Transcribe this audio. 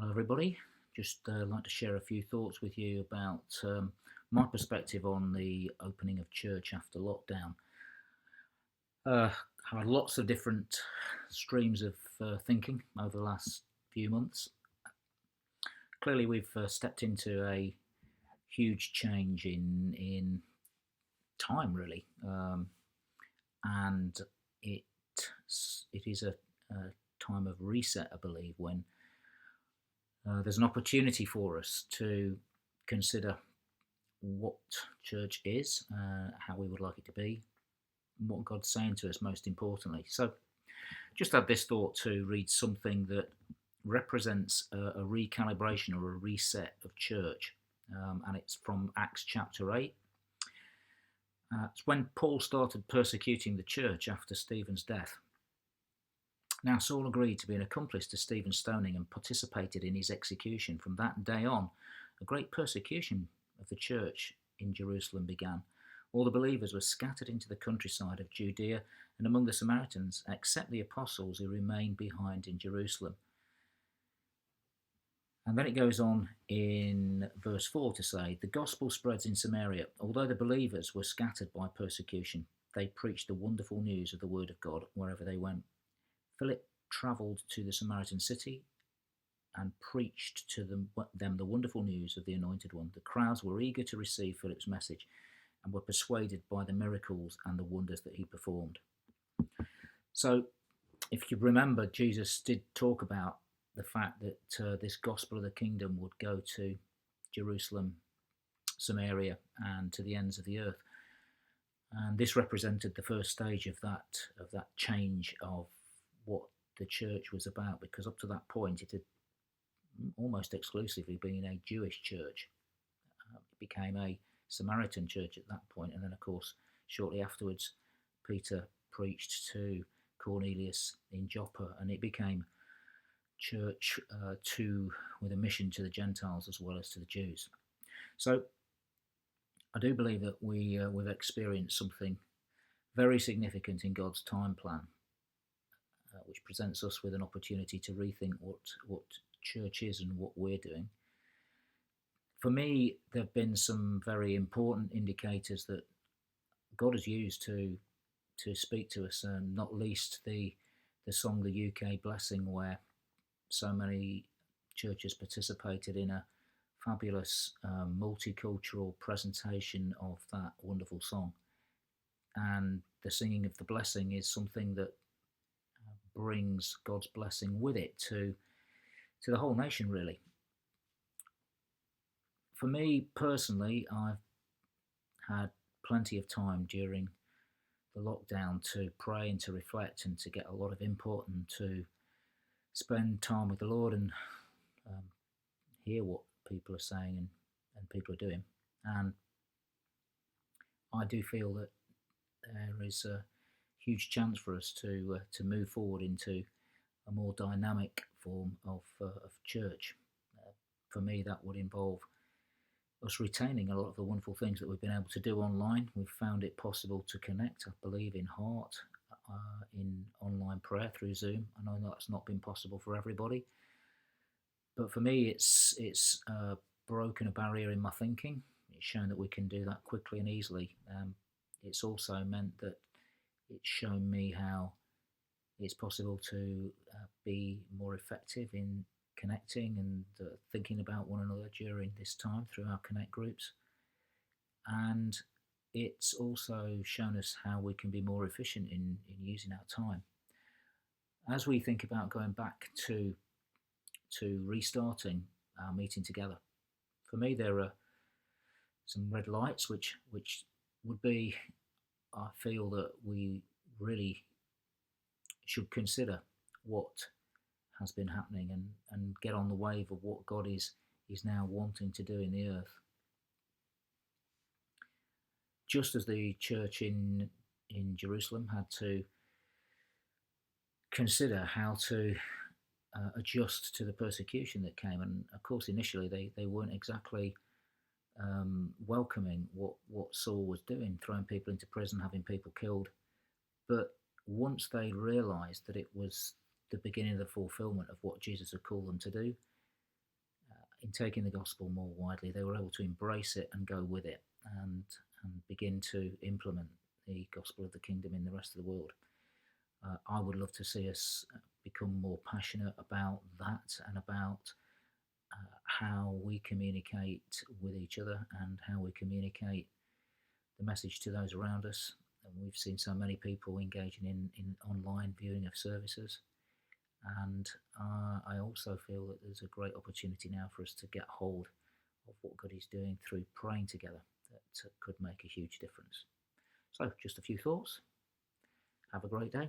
Hello, everybody. Just like to share a few thoughts with you about my perspective on the opening of church after lockdown. I've had lots of different streams of thinking over the last few months. Clearly, we've stepped into a huge change in time, really, and it it is a time of reset, I believe, when there's an opportunity for us to consider what church is, how we would like it to be, and what God's saying to us most importantly. So, just had this thought to read something that represents a recalibration or a reset of church, and it's from Acts chapter 8. It's when Paul started persecuting the church after Stephen's death. Now, Saul agreed to be an accomplice to Stephen's stoning and participated in his execution. From that day on, a great persecution of the church in Jerusalem began. All the believers were scattered into the countryside of Judea and among the Samaritans, except the apostles who remained behind in Jerusalem. And then it goes on in verse 4 to say, the gospel spreads in Samaria. Although the believers were scattered by persecution, they preached the wonderful news of the word of God wherever they went. Philip travelled to the Samaritan city and preached to them the wonderful news of the Anointed One. The crowds were eager to receive Philip's message and were persuaded by the miracles and the wonders that he performed. So, if you remember, Jesus did talk about the fact that this gospel of the kingdom would go to Jerusalem, Samaria, and to the ends of the earth. And this represented the first stage of that change of what the church was about, because up to that point it had almost exclusively been a Jewish church. It became a Samaritan church at that point, and then of course shortly afterwards Peter preached to Cornelius in Joppa, and it became church with a mission to the Gentiles as well as to the Jews. So I do believe that we've experienced something very significant in God's time plan, which presents us with an opportunity to rethink what church is and what we're doing. For me, there have been some very important indicators that God has used to speak to us, and not least the song "The UK Blessing," where so many churches participated in a fabulous multicultural presentation of that wonderful song. And the singing of the blessing is something that brings God's blessing with it to the whole nation, really. For me personally, I've had plenty of time during the lockdown to pray and to reflect and to get a lot of input and to spend time with the Lord and hear what people are saying and people are doing. And I do feel that there is a huge chance for us to move forward into a more dynamic form of church. For me, that would involve us retaining a lot of the wonderful things that we've been able to do online. We've found it possible to connect, I believe, in heart, in online prayer through Zoom. I know that's not been possible for everybody, but for me, it's broken a barrier in my thinking. It's shown that we can do that quickly and easily. It's also meant that it's shown me how it's possible to be more effective in connecting and thinking about one another during this time through our Connect groups. And it's also shown us how we can be more efficient in using our time. As we think about going back to restarting our meeting together, for me there are some red lights which would be, I feel that we really should consider what has been happening and get on the wave of what God is now wanting to do in the earth. Just as the church in Jerusalem had to consider how to adjust to the persecution that came, and of course initially they weren't exactly welcoming what Saul was doing, throwing people into prison, having people killed. But once they realised that it was the beginning of the fulfilment of what Jesus had called them to do, in taking the gospel more widely, they were able to embrace it and go with it, and begin to implement the gospel of the kingdom in the rest of the world. I would love to see us become more passionate about that, and about how we communicate with each other and how we communicate the message to those around us. And we've seen so many people engaging in online viewing of services. And I also feel that there's a great opportunity now for us to get hold of what God is doing through praying together that could make a huge difference. So, just a few thoughts. Have a great day.